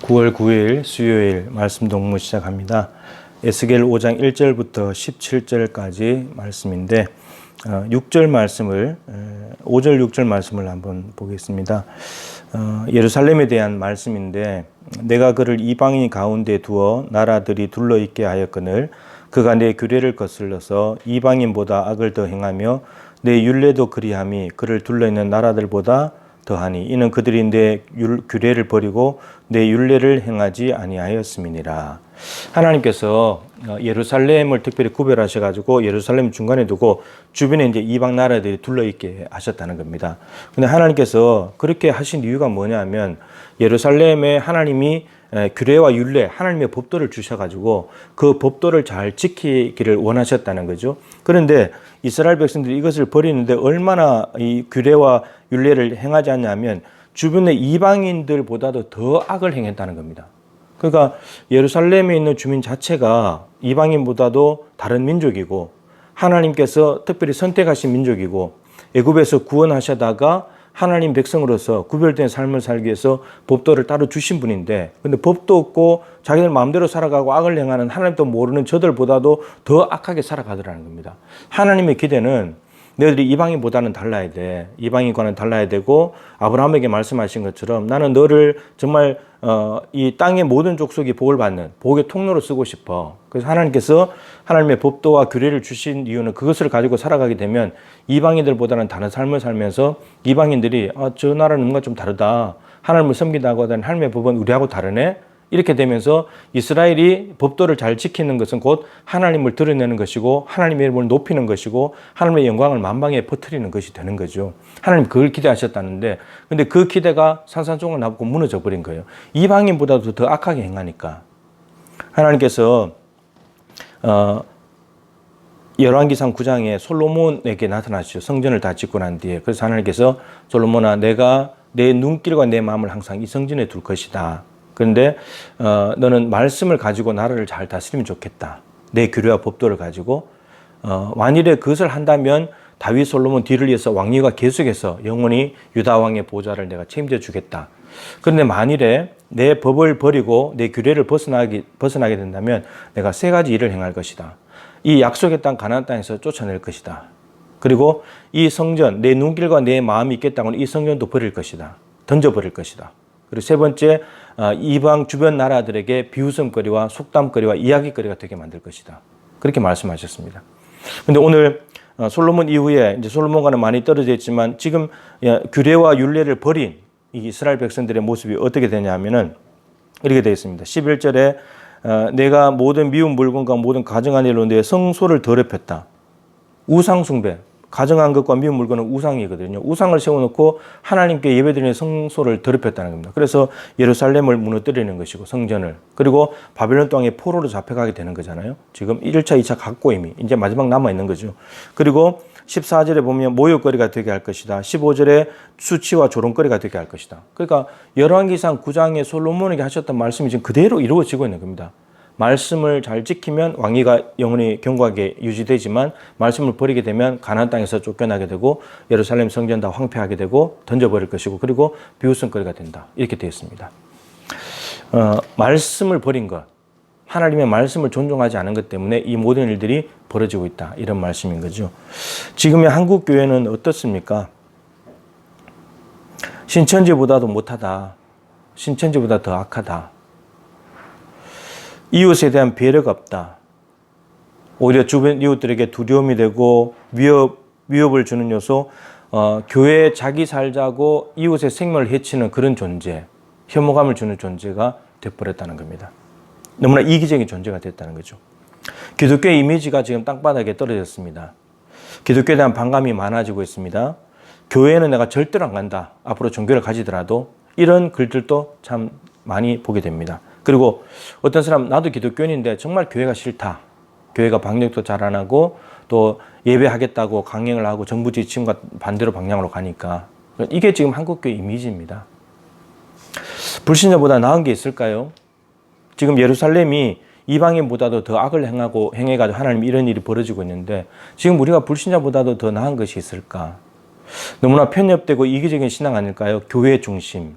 9월 9일 수요일 말씀 동무 시작합니다. 에스겔 5장 1절부터 17절까지 말씀인데 6절 말씀을 5절 6절 말씀을 한번 보겠습니다. 예루살렘에 대한 말씀인데 내가 그를 이방인 가운데 두어 나라들이 둘러있게 하였거늘 그가 내 규례를 거슬러서 이방인보다 악을 더 행하며 내 율례도 그리함이 그를 둘러있는 나라들보다 더하니 이는 그들이 내 규례를 버리고 내 율례를 행하지 아니하였음이니라. 하나님께서 예루살렘을 특별히 구별하셔가지고 예루살렘 중간에 두고 주변에 이제 이방 나라들이 둘러있게 하셨다는 겁니다. 근데 하나님께서 그렇게 하신 이유가 뭐냐면 예루살렘에 하나님이 규례와 율례, 하나님의 법도를 주셔가지고 그 법도를 잘 지키기를 원하셨다는 거죠. 그런데 이스라엘 백성들이 이것을 버리는데 얼마나 이 규례와 율례를 행하지 않냐면 주변의 이방인들보다도 더 악을 행했다는 겁니다. 그러니까 예루살렘에 있는 주민 자체가 이방인보다도 다른 민족이고 하나님께서 특별히 선택하신 민족이고 애굽에서 구원하시다가 하나님 백성으로서 구별된 삶을 살기 위해서 법도를 따로 주신 분인데 근데 법도 없고 자기들 마음대로 살아가고 악을 행하는 하나님도 모르는 저들보다도 더 악하게 살아가더라는 겁니다. 하나님의 기대는 너희들이 이방인보다는 달라야 돼. 이방인과는 달라야 되고 아브라함에게 말씀하신 것처럼 나는 너를 정말 이 땅의 모든 족속이 복을 받는 복의 통로로 쓰고 싶어. 그래서 하나님께서 하나님의 법도와 규례를 주신 이유는 그것을 가지고 살아가게 되면 이방인들보다는 다른 삶을 살면서 이방인들이 저 나라는 뭔가 좀 다르다. 하나님을 섬긴다고 하다니 하나님의 법은 우리하고 다르네. 이렇게 되면서 이스라엘이 법도를 잘 지키는 것은 곧 하나님을 드러내는 것이고 하나님의 이름을 높이는 것이고 하나님의 영광을 만방에 퍼뜨리는 것이 되는 거죠. 하나님 그걸 기대하셨다는데 근데 그 기대가 산산조각 나고 무너져 버린 거예요. 이방인보다도 더 악하게 행하니까 하나님께서 열왕기상 9장에 솔로몬에게 나타나시죠. 성전을 다 짓고 난 뒤에. 그래서 하나님께서 솔로몬아 내가 내 눈길과 내 마음을 항상 이 성전에 둘 것이다. 그런데 너는 말씀을 가지고 나라를 잘 다스리면 좋겠다. 내 규례와 법도를 가지고 만일에 그것을 한다면 다윗 솔로몬 뒤를 이어서 왕위가 계속해서 영원히 유다 왕의 보좌를 내가 책임져 주겠다. 그런데 만일에 내 법을 버리고 내 규례를 벗어나게 된다면 내가 세 가지 일을 행할 것이다. 이 약속의 땅 가나안 땅에서 쫓아낼 것이다. 그리고 이 성전 내 눈길과 내 마음이 있겠다고는 이 성전도 버릴 것이다. 던져버릴 것이다. 그리고 세 번째 이방 주변 나라들에게 비웃음거리와 속담거리와 이야기거리가 되게 만들 것이다. 그렇게 말씀하셨습니다. 그런데 오늘 솔로몬 이후에 이제 솔로몬과는 많이 떨어져 있지만 지금 규례와 율례를 버린 이 이스라엘 백성들의 모습이 어떻게 되냐면은 이렇게 되어 있습니다. 11절에 내가 모든 미운 물건과 모든 가증한 일로 내 성소를 더럽혔다. 우상 숭배. 가증한 것과 미운 물건은 우상이거든요. 우상을 세워놓고 하나님께 예배드리는 성소를 더럽혔다는 겁니다. 그래서 예루살렘을 무너뜨리는 것이고 성전을 그리고 바벨론 땅에 포로로 잡혀가게 되는 거잖아요. 지금 1차, 2차 갔고 이미 이제 마지막 남아있는 거죠. 그리고 14절에 보면 모욕거리가 되게 할 것이다. 15절에 수치와 조롱거리가 되게 할 것이다. 그러니까 열왕기상 9장에 솔로몬에게 하셨던 말씀이 지금 그대로 이루어지고 있는 겁니다. 말씀을 잘 지키면 왕위가 영원히 견고하게 유지되지만 말씀을 버리게 되면 가나안 땅에서 쫓겨나게 되고 예루살렘 성전 다 황폐하게 되고 던져버릴 것이고 그리고 비웃음거리가 된다. 이렇게 되어 있습니다. 말씀을 버린 것, 하나님의 말씀을 존중하지 않은 것 때문에 이 모든 일들이 벌어지고 있다. 이런 말씀인 거죠. 지금의 한국 교회는 어떻습니까? 신천지보다도 못하다. 신천지보다 더 악하다. 이웃에 대한 배려가 없다. 오히려 주변 이웃들에게 두려움이 되고 위협을 주는 요소, 교회에 자기 살자고 이웃의 생명을 해치는 그런 존재, 혐오감을 주는 존재가 되어버렸다는 겁니다. 너무나 이기적인 존재가 됐다는 거죠. 기독교의 이미지가 지금 땅바닥에 떨어졌습니다. 기독교에 대한 반감이 많아지고 있습니다. 교회에는 내가 절대로 안 간다. 앞으로 종교를 가지더라도 이런 글들도 참 많이 보게 됩니다. 그리고 어떤 사람 나도 기독교인인데 정말 교회가 싫다. 교회가 방역도 잘 안 하고 또 예배하겠다고 강행을 하고 정부 지침과 반대로 방향으로 가니까 이게 지금 한국교회 이미지입니다. 불신자보다 나은 게 있을까요? 지금 예루살렘이 이방인보다도 더 악을 행해가지고 하나님 이런 일이 벌어지고 있는데 지금 우리가 불신자보다도 더 나은 것이 있을까? 너무나 편협되고 이기적인 신앙 아닐까요? 교회 중심.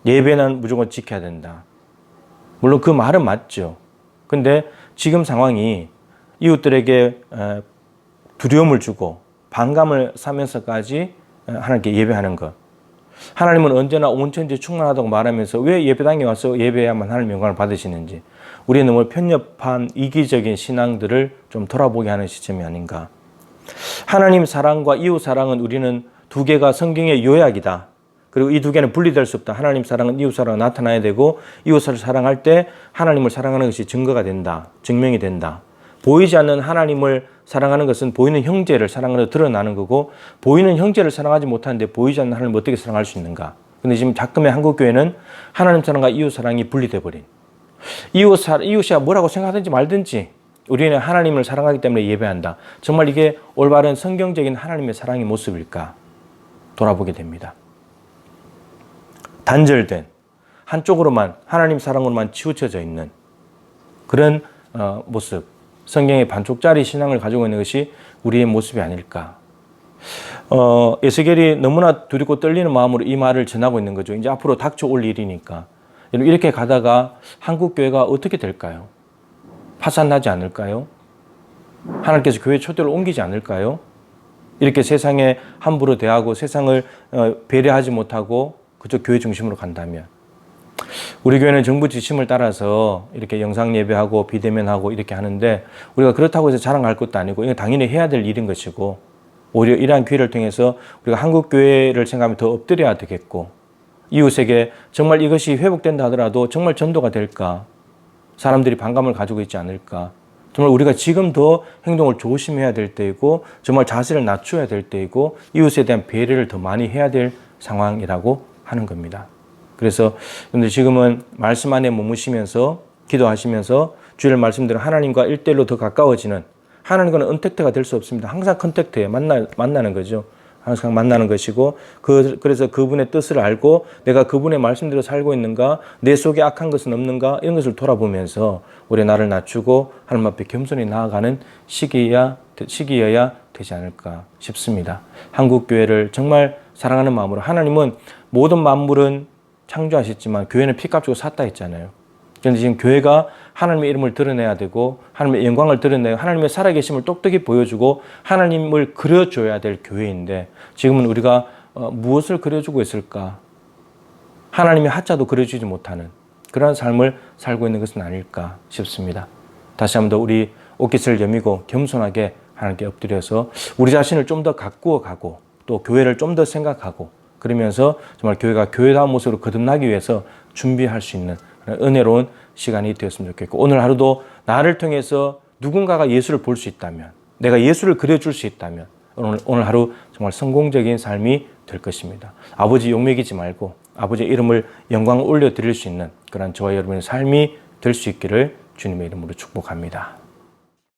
예배는 무조건 지켜야 된다. 물론 그 말은 맞죠. 근데 지금 상황이 이웃들에게 두려움을 주고 반감을 사면서까지 하나님께 예배하는 것. 하나님은 언제나 온천지 충만하다고 말하면서 왜 예배당에 와서 예배해야만 하나님 영광을 받으시는지, 우리의 너무 편협한 이기적인 신앙들을 좀 돌아보게 하는 시점이 아닌가. 하나님 사랑과 이웃 사랑은 우리는 두 개가 성경의 요약이다. 그리고 이 두 개는 분리될 수 없다. 하나님 사랑은 이웃 사랑은 나타나야 되고, 이웃을 사랑할 때 하나님을 사랑하는 것이 증거가 된다. 증명이 된다. 보이지 않는 하나님을 사랑하는 것은 보이는 형제를 사랑하는 드러나는 거고, 보이는 형제를 사랑하지 못하는데 보이지 않는 하나님을 어떻게 사랑할 수 있는가. 근데 지금 자금의 한국교회는 하나님 사랑과 이웃 사랑이 분리돼 버린, 이웃이 뭐라고 생각하든지 말든지 우리는 하나님을 사랑하기 때문에 예배한다. 정말 이게 올바른 성경적인 하나님의 사랑의 모습일까 돌아보게 됩니다. 단절된, 한쪽으로만 하나님 사랑으로만 치우쳐져 있는 그런 모습, 성경의 반쪽짜리 신앙을 가지고 있는 것이 우리의 모습이 아닐까. 에스겔이 너무나 두렵고 떨리는 마음으로 이 말을 전하고 있는 거죠. 이제 앞으로 닥쳐올 일이니까. 이렇게 가다가 한국교회가 어떻게 될까요? 파산나지 않을까요? 하나님께서 교회 초대를 옮기지 않을까요? 이렇게 세상에 함부로 대하고 세상을 배려하지 못하고 그저 교회 중심으로 간다면. 우리 교회는 정부 지침을 따라서 이렇게 영상 예배하고 비대면하고 이렇게 하는데, 우리가 그렇다고 해서 자랑할 것도 아니고 이건 당연히 해야 될 일인 것이고, 오히려 이러한 기회를 통해서 우리가 한국교회를 생각하면 더 엎드려야 되겠고, 이웃에게 정말 이것이 회복된다 하더라도 정말 전도가 될까? 사람들이 반감을 가지고 있지 않을까? 정말 우리가 지금 더 행동을 조심해야 될 때이고, 정말 자세를 낮춰야 될 때이고, 이웃에 대한 배려를 더 많이 해야 될 상황이라고 하는 겁니다. 그래서 여러분들 지금은 말씀 안에 머무시면서 기도하시면서 주일 말씀대로 하나님과 1대1로 더 가까워지는, 하나님과는 언택트가 될 수 없습니다. 항상 컨택트에 만나는 거죠. 항상 만나는 것이고, 그래서 그분의 뜻을 알고 내가 그분의 말씀대로 살고 있는가, 내 속에 악한 것은 없는가, 이런 것을 돌아보면서 우리 나를 낮추고 하나님 앞에 겸손히 나아가는 시기여야 되지 않을까 싶습니다. 한국교회를 정말 사랑하는 마음으로, 하나님은 모든 만물은 창조하셨지만 교회는 피값 주고 샀다 했잖아요. 그런데 지금 교회가 하나님의 이름을 드러내야 되고, 하나님의 영광을 드러내고, 하나님의 살아계심을 똑똑히 보여주고 하나님을 그려줘야 될 교회인데, 지금은 우리가 무엇을 그려주고 있을까? 하나님의 하자도 그려주지 못하는 그런 삶을 살고 있는 것은 아닐까 싶습니다. 다시 한번 더 우리 옷깃을 여미고 겸손하게 하나님께 엎드려서 우리 자신을 좀 더 가꾸어 가고, 또 교회를 좀 더 생각하고, 그러면서 정말 교회가 교회다운 모습으로 거듭나기 위해서 준비할 수 있는 은혜로운 시간이 되었으면 좋겠고, 오늘 하루도 나를 통해서 누군가가 예수를 볼 수 있다면, 내가 예수를 그려줄 수 있다면 오늘 하루 정말 성공적인 삶이 될 것입니다. 아버지 욕먹이지 말고 아버지의 이름을 영광을 올려드릴 수 있는 그런 저와 여러분의 삶이 될 수 있기를 주님의 이름으로 축복합니다.